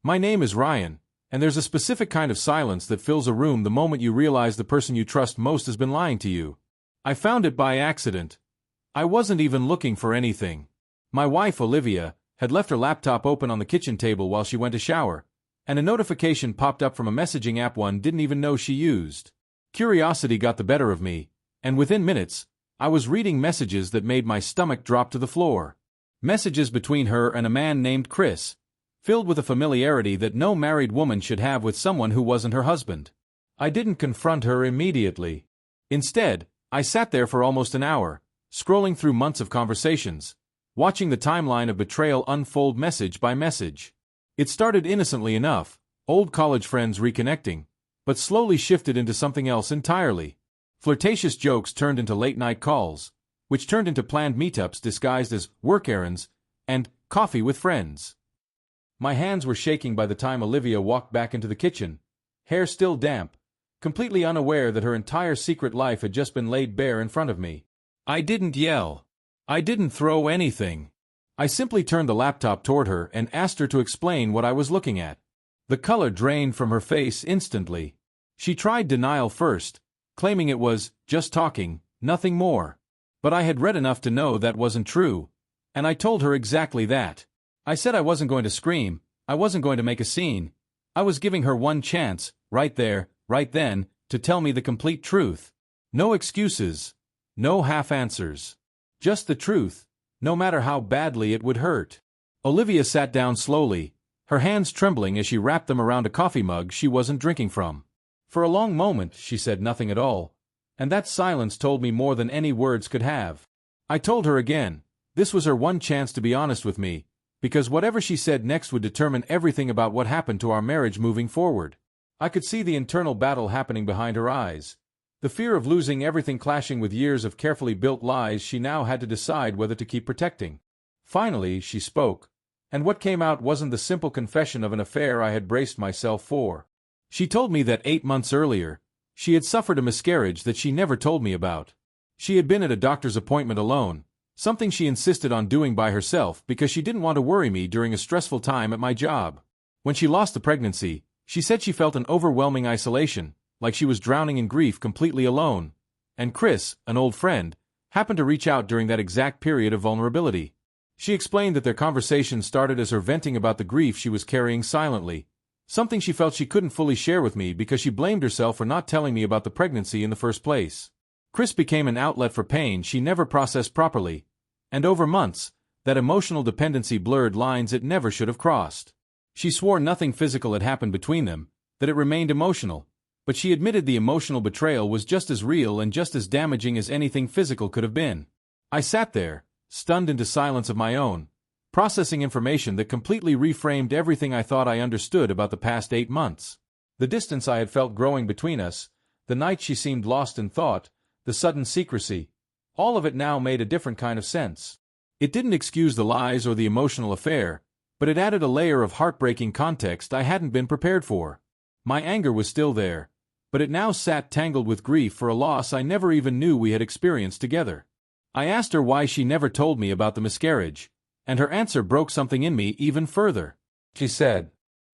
My name is Ryan, and there's a specific kind of silence that fills a room the moment you realize the person you trust most has been lying to you. I found it by accident. I wasn't even looking for anything. My wife, Olivia, had left her laptop open on the kitchen table while she went to shower, and a notification popped up from a messaging app one didn't even know she used. Curiosity got the better of me, and within minutes, I was reading messages that made my stomach drop to the floor. Messages between her and a man named Chris, filled with a familiarity that no married woman should have with someone who wasn't her husband. I didn't confront her immediately. Instead, I sat there for almost an hour, scrolling through months of conversations, watching the timeline of betrayal unfold message by message. It started innocently enough, old college friends reconnecting, but slowly shifted into something else entirely. Flirtatious jokes turned into late-night calls, which turned into planned meetups disguised as work errands and coffee with friends. My hands were shaking by the time Olivia walked back into the kitchen, hair still damp, completely unaware that her entire secret life had just been laid bare in front of me. I didn't yell. I didn't throw anything. I simply turned the laptop toward her and asked her to explain what I was looking at. The color drained from her face instantly. She tried denial first, claiming it was just talking, nothing more. But I had read enough to know that wasn't true, and I told her exactly that. I said I wasn't going to scream, I wasn't going to make a scene. I was giving her one chance, right there, right then, to tell me the complete truth. No excuses. No half-answers. Just the truth, no matter how badly it would hurt. Olivia sat down slowly, her hands trembling as she wrapped them around a coffee mug she wasn't drinking from. For a long moment, she said nothing at all, and that silence told me more than any words could have. I told her again, this was her one chance to be honest with me, because whatever she said next would determine everything about what happened to our marriage moving forward. I could see the internal battle happening behind her eyes. The fear of losing everything clashing with years of carefully built lies she now had to decide whether to keep protecting. Finally, she spoke, and what came out wasn't the simple confession of an affair I had braced myself for. She told me that 8 months earlier, she had suffered a miscarriage that she never told me about. She had been at a doctor's appointment alone, something she insisted on doing by herself because she didn't want to worry me during a stressful time at my job. When she lost the pregnancy, she said she felt an overwhelming isolation, like she was drowning in grief completely alone, and Chris, an old friend, happened to reach out during that exact period of vulnerability. She explained that their conversation started as her venting about the grief she was carrying silently, something she felt she couldn't fully share with me because she blamed herself for not telling me about the pregnancy in the first place. Chris became an outlet for pain she never processed properly, and over months, that emotional dependency blurred lines it never should have crossed. She swore nothing physical had happened between them, that it remained emotional, but she admitted the emotional betrayal was just as real and just as damaging as anything physical could have been. I sat there, stunned into silence of my own, processing information that completely reframed everything I thought I understood about the past 8 months. The distance I had felt growing between us, the night she seemed lost in thought, the sudden secrecy, all of it now made a different kind of sense. It didn't excuse the lies or the emotional affair, but it added a layer of heartbreaking context I hadn't been prepared for. My anger was still there, but it now sat tangled with grief for a loss I never even knew we had experienced together. I asked her why she never told me about the miscarriage, and her answer broke something in me even further. She said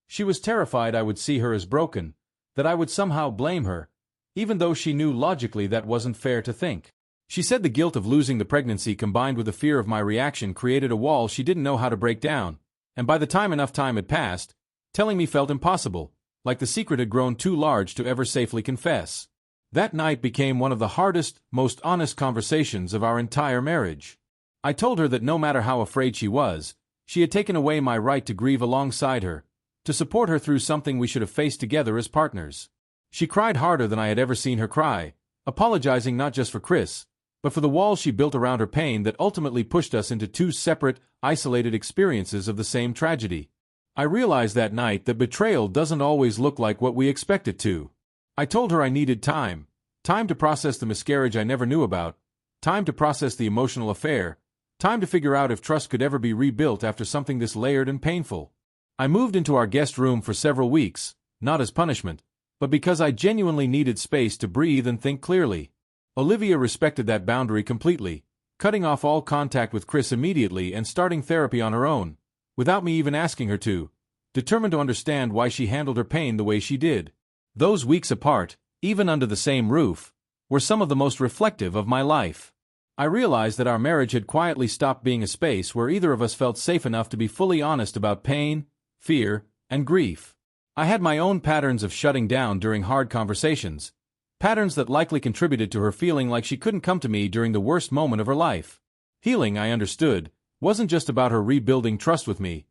she was terrified I would see her as broken, that I would somehow blame her, even though she knew logically that wasn't fair to think. She said the guilt of losing the pregnancy combined with the fear of my reaction created a wall she didn't know how to break down, and by the time enough time had passed, telling me felt impossible, like the secret had grown too large to ever safely confess. That night became one of the hardest, most honest conversations of our entire marriage. I told her that no matter how afraid she was, she had taken away my right to grieve alongside her, to support her through something we should have faced together as partners. She cried harder than I had ever seen her cry, apologizing not just for Chris, but for the walls she built around her pain that ultimately pushed us into 2 separate, isolated experiences of the same tragedy. I realized that night that betrayal doesn't always look like what we expect it to. I told her I needed time to process the miscarriage I never knew about, time to process the emotional affair, time to figure out if trust could ever be rebuilt after something this layered and painful. I moved into our guest room for several weeks, not as punishment, but because I genuinely needed space to breathe and think clearly. Olivia respected that boundary completely, cutting off all contact with Chris immediately and starting therapy on her own, without me even asking her to determined to understand why she handled her pain the way she did. Those weeks apart, even under the same roof, were some of the most reflective of my life. I realized that our marriage had quietly stopped being a space where either of us felt safe enough to be fully honest about pain, fear, and grief. I had my own patterns of shutting down during hard conversations, patterns that likely contributed to her feeling like she couldn't come to me during the worst moment of her life. Healing, I understood, wasn't just about her rebuilding trust with me.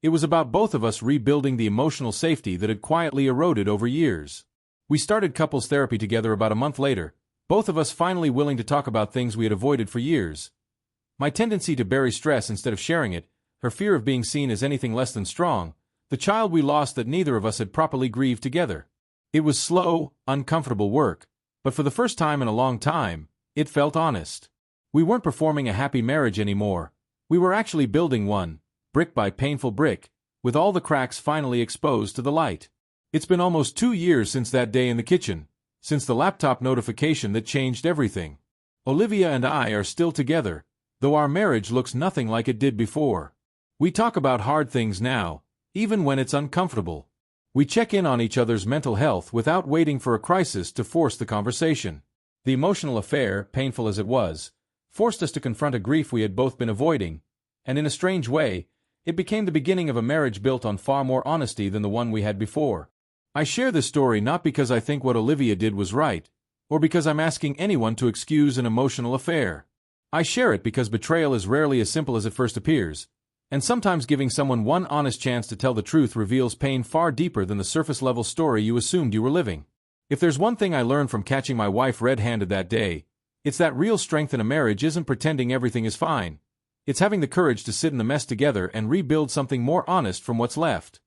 It was about both of us rebuilding the emotional safety that had quietly eroded over years. We started couples therapy together about a month later, both of us finally willing to talk about things we had avoided for years. My tendency to bury stress instead of sharing it, her fear of being seen as anything less than strong, the child we lost that neither of us had properly grieved together. It was slow, uncomfortable work, but for the first time in a long time, it felt honest. We weren't performing a happy marriage anymore. We were actually building one, brick by painful brick, with all the cracks finally exposed to the light. It's been almost 2 years since that day in the kitchen, since the laptop notification that changed everything. Olivia and I are still together, though our marriage looks nothing like it did before. We talk about hard things now, even when it's uncomfortable. We check in on each other's mental health without waiting for a crisis to force the conversation. The emotional affair, painful as it was, forced us to confront a grief we had both been avoiding, and in a strange way, it became the beginning of a marriage built on far more honesty than the one we had before. I share this story not because I think what Olivia did was right, or because I'm asking anyone to excuse an emotional affair. I share it because betrayal is rarely as simple as it first appears, and sometimes giving someone one honest chance to tell the truth reveals pain far deeper than the surface-level story you assumed you were living. If there's one thing I learned from catching my wife red-handed that day, it's that real strength in a marriage isn't pretending everything is fine. It's having the courage to sit in the mess together and rebuild something more honest from what's left.